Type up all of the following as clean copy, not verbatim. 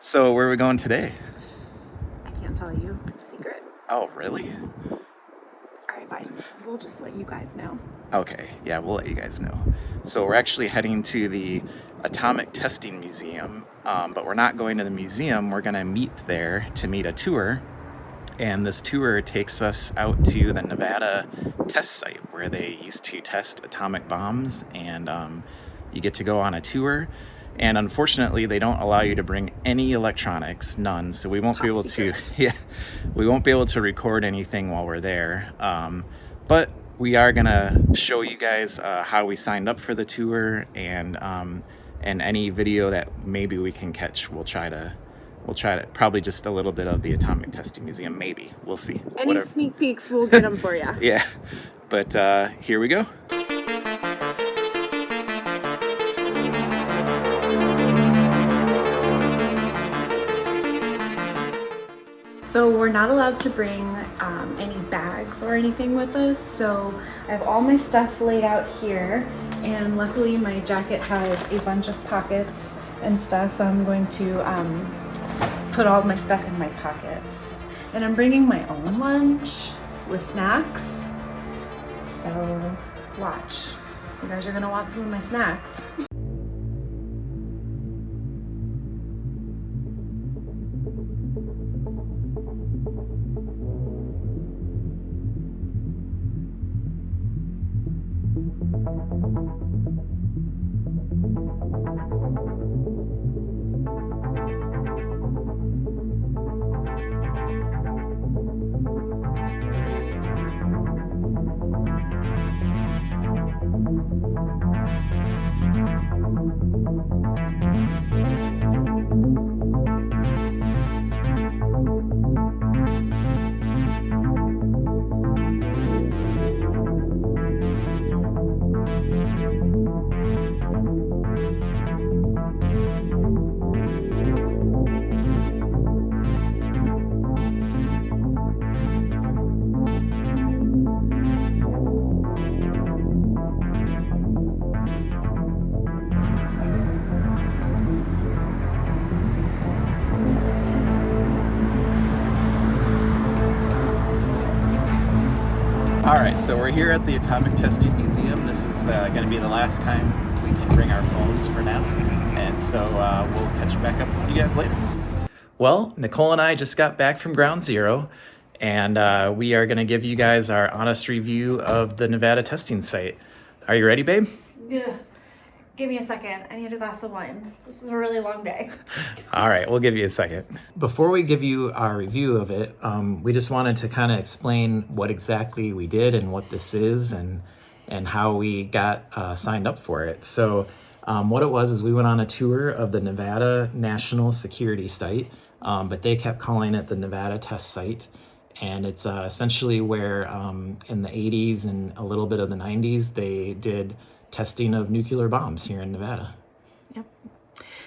So where are we going today? I can't tell you. It's a secret. Oh, really? All right, fine. We'll just let you guys know. Okay, yeah, we'll let you guys know. So we're actually heading to the Atomic Testing Museum, but we're not going to the museum. We're going to meet there to meet a tour. And this tour takes us out to the Nevada test site where they used to test atomic bombs. And you get to go on a tour. And unfortunately, they don't allow you to bring any electronics, none. So we won't be able to, yeah, we won't be able to record anything while we're there. But we are gonna show you guys how we signed up for the tour, and any video that maybe we can catch. We'll try to probably just a little bit of the Atomic Testing Museum. Maybe we'll see. Any sneak peeks, we'll get them for you. Yeah, but here we go. So we're not allowed to bring any bags or anything with us. So I have all my stuff laid out here, and luckily my jacket has a bunch of pockets and stuff. So I'm going to put all my stuff in my pockets, and I'm bringing my own lunch with snacks. So watch. You guys are gonna want some of my snacks. All right, so we're here at the Atomic Testing Museum. This is going to be the last time we can bring our phones for now, and so we'll catch back up with you guys later. Well, Nicole and I just got back from Ground Zero, and we are going to give you guys our honest review of the Nevada testing site. Are you ready, babe? Yeah. Give me a second. I need a glass of wine. This is a really long day. All right, we'll give you a second. Before we give you our review of it, we just wanted to kind of explain what exactly we did and what this is, and how we got signed up for it. So what it was is we went on a tour of the Nevada National Security Site, but they kept calling it the Nevada Test Site. And it's essentially where in the 80s and a little bit of the 90s, they did testing of nuclear bombs here in Nevada. Yep.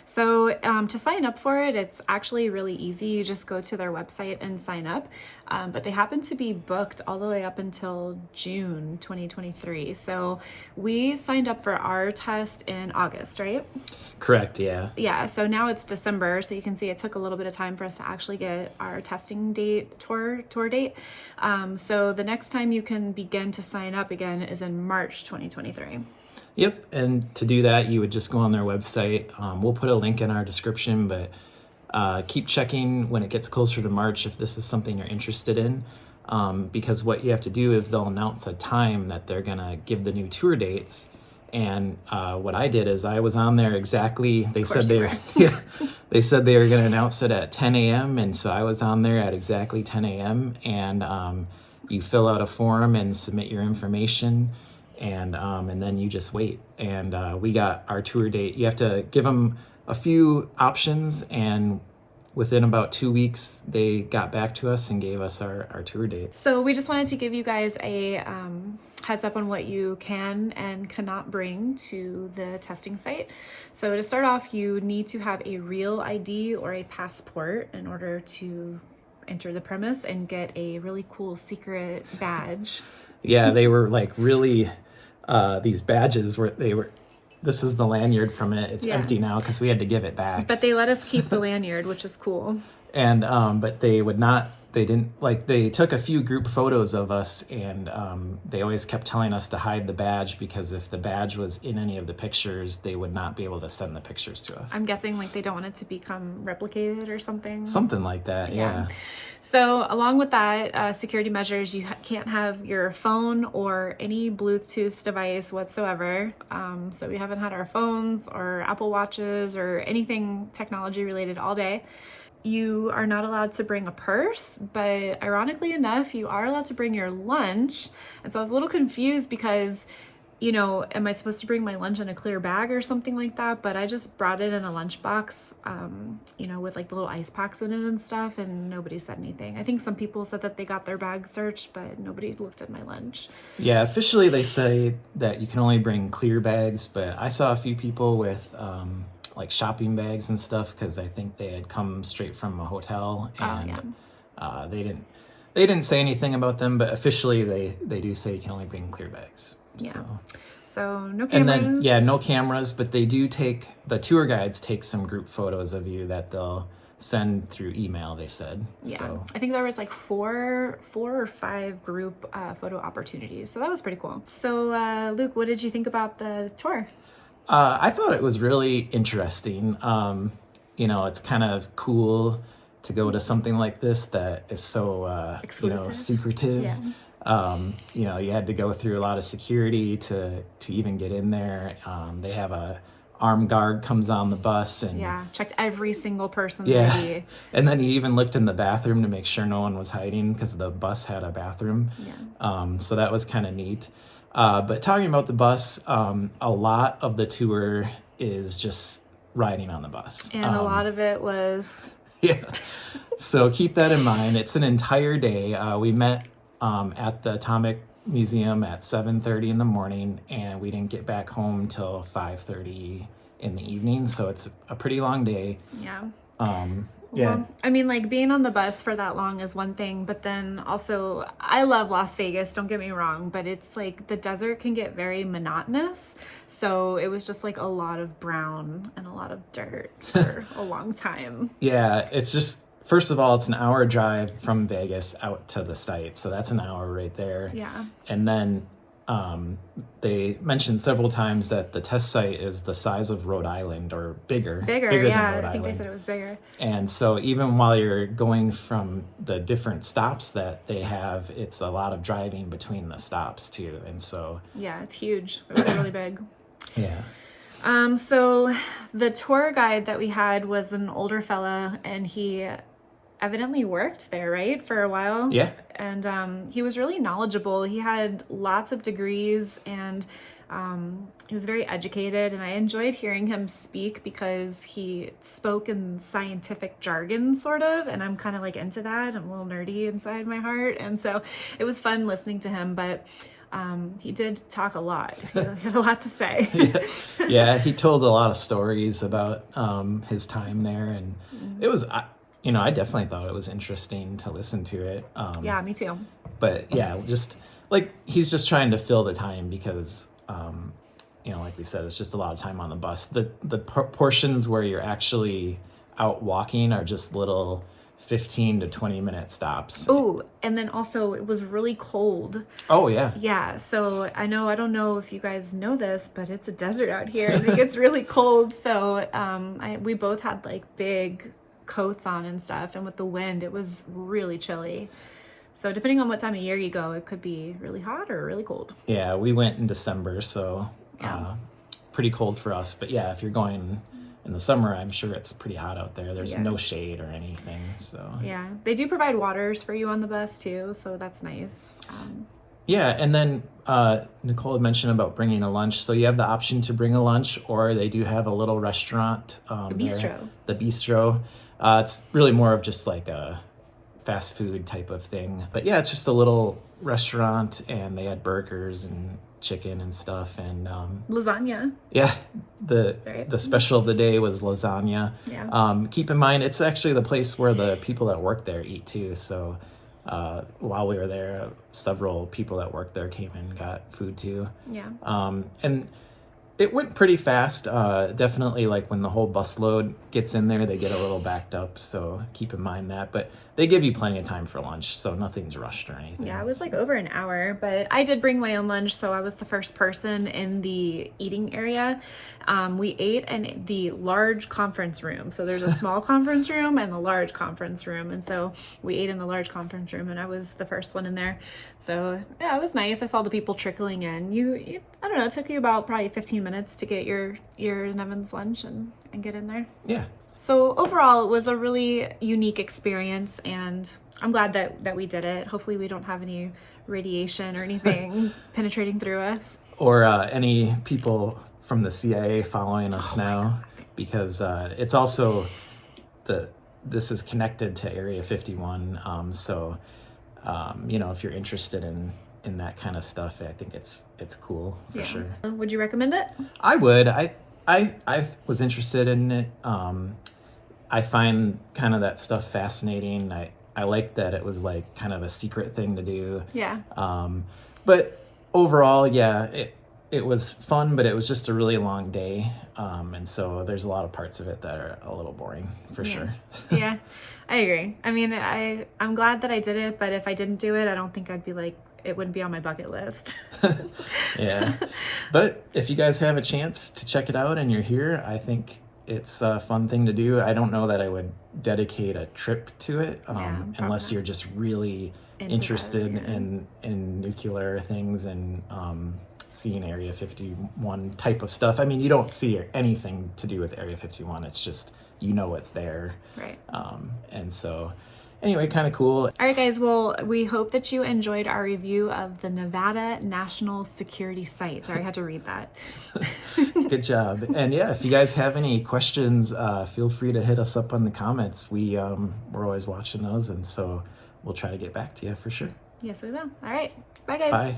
So to sign up for it, it's actually really easy. You just go to their website and sign up. But they happen to be booked all the way up until June 2023. So we signed up for our test in August, right? Correct, yeah. Yeah, so now it's December. So you can see it took a little bit of time for us to actually get our testing date, tour date. So the next time you can begin to sign up again is in March 2023. Yep, and to do that, you would just go on their website. We'll put a link in our description, but keep checking when it gets closer to March if this is something you're interested in, because what you have to do is they'll announce a time that they're gonna give the new tour dates. And what I did is I was on there exactly. They said they were, yeah, they said they were gonna announce it at 10 a.m. and so I was on there at exactly 10 a.m. and you fill out a form and submit your information. And then you just wait. And we got our tour date. You have to give them a few options, and within about 2 weeks, they got back to us and gave us our tour date. So we just wanted to give you guys a heads up on what you can and cannot bring to the testing site. So to start off, you need to have a real ID or a passport in order to enter the premise and get a really cool secret badge. Yeah, they were like really, these badges were this is the lanyard from it. It's Yeah. empty now because we had to give it back. But they let us keep the lanyard, which is cool. And but they would not. They didn't like. They took a few group photos of us, and they always kept telling us to hide the badge because if the badge was in any of the pictures, they would not be able to send the pictures to us. I'm guessing like they don't want it to become replicated or something. Something like that, yeah. So along with that, security measures, you can't have your phone or any Bluetooth device whatsoever. So we haven't had our phones or Apple Watches or anything technology related all day. You are not allowed to bring a purse, but ironically enough, you are allowed to bring your lunch. And so I was a little confused because, you know, am I supposed to bring my lunch in a clear bag or something like that? But I just brought it in a lunchbox, you know, with like the little ice packs in it and stuff, and nobody said anything. I think some people said that they got their bag searched, but nobody looked at my lunch. Yeah, officially they say that you can only bring clear bags, but I saw a few people with like shopping bags and stuff because I think they had come straight from a hotel, and they didn't say anything about them, but officially they do say you can only bring clear bags. Yeah. So no cameras. And then yeah, no cameras, but they do the tour guides take some group photos of you that they'll send through email, they said. Yeah. So. I think there was like four or five group photo opportunities. So that was pretty cool. So Luke, what did you think about the tour? I thought it was really interesting. You know, it's kind of cool to go to something like this that is so, you know, secretive. Yeah. You know, you had to go through a lot of security to even get in there. They have a armed guard comes on the bus and checked every single person. Yeah. And then he even looked in the bathroom to make sure no one was hiding because the bus had a bathroom. Yeah. So that was kind of neat. But talking about the bus, a lot of the tour is just riding on the bus. And a lot of it was... Yeah. So keep that in mind. It's an entire day. We met at the Atomic Museum at 7:30 in the morning, and we didn't get back home till 5:30 in the evening. So it's a pretty long day. Yeah. Yeah. Well, I mean, like being on the bus for that long is one thing, but then also I love Las Vegas, don't get me wrong, but it's like the desert can get very monotonous. So it was just like a lot of brown and a lot of dirt for a long time. Yeah, it's just, first of all, it's an hour drive from Vegas out to the site. So that's an hour right there. Yeah. And then they mentioned several times that the test site is the size of Rhode Island or bigger. Bigger than Rhode I think Island. they said it was bigger. And so even while you're going from the different stops that they have, it's a lot of driving between the stops too. And so... Yeah, it's huge. It was really big. Yeah. So the tour guide that we had was an older fella, and he evidently worked there, right, for a while. Yeah. And he was really knowledgeable. He had lots of degrees, and he was very educated, and I enjoyed hearing him speak because he spoke in scientific jargon, sort of, and I'm kind of like into that. I'm a little nerdy inside my heart, and so it was fun listening to him, but he did talk a lot. He had a lot to say. Yeah, he told a lot of stories about his time there, and it was... You know, I definitely thought it was interesting to listen to it. Yeah, me too. But yeah, just like he's just trying to fill the time because, you know, like we said, it's just a lot of time on the bus. The portions where you're actually out walking are just little 15 to 20 minute stops. Oh, and then also it was really cold. Oh, yeah. Yeah, so I don't know if you guys know this, but it's a desert out here and it gets really cold. So we both had like big coats on and stuff, and with the wind it was really chilly. So depending on what time of year you go, it could be really hot or really cold. Yeah, we went in December, so Yeah. Pretty cold for us. But yeah, if you're going in the summer, I'm sure it's pretty hot out there. There's no shade or anything. So yeah, they do provide waters for you on the bus too, so that's nice. Yeah, and then Nicole had mentioned about bringing a lunch. So you have the option to bring a lunch, or they do have a little restaurant. The bistro. The bistro. It's really more of just like a fast food type of thing. But yeah, it's just a little restaurant, and they had burgers and chicken and stuff. And lasagna. Yeah, the special of the day was lasagna. Yeah. Keep in mind, it's actually the place where the people that work there eat too. So while we were there, several people that worked there came and got food too. Yeah. And It went pretty fast. Definitely, like when the whole busload gets in there, they get a little backed up. So keep in mind that. But they give you plenty of time for lunch, so nothing's rushed or anything. Yeah, it was like over an hour, but I did bring my own lunch, so I was the first person in the eating area. We ate in the large conference room. So there's a small conference room and a large conference room. And so we ate in the large conference room, and I was the first one in there. So yeah, it was nice. I saw the people trickling in. I don't know, it took you about probably 15 minutes to get your Nevin's lunch and get in there. Yeah. So overall, it was a really unique experience, and I'm glad that we did it. Hopefully we don't have any radiation or anything penetrating through us. Or any people from the CIA following us now, because it's also this is connected to Area 51. So if you're interested in that kind of stuff, I think it's cool for sure. Would you recommend it? I would. I was interested in it. I find kind of that stuff fascinating. I like that it was like kind of a secret thing to do. Yeah. But overall, yeah, it was fun, but it was just a really long day. And so there's a lot of parts of it that are a little boring for sure. Yeah, I agree. I mean, I'm glad that I did it, but if I didn't do it, I don't think I'd be like, it wouldn't be on my bucket list. Yeah. But if you guys have a chance to check it out and you're here, I think it's a fun thing to do. I don't know that I would dedicate a trip to it unless you're just really interested in nuclear things and seeing Area 51 type of stuff. I mean, you don't see anything to do with Area 51. It's just, it's there. Right. And so anyway, kind of cool. All right, guys. Well, we hope that you enjoyed our review of the Nevada National Security Site. Sorry, I had to read that. Good job. And yeah, if you guys have any questions, feel free to hit us up on the comments. We're always watching those, and so we'll try to get back to you for sure. Yes, we will. All right. Bye, guys. Bye.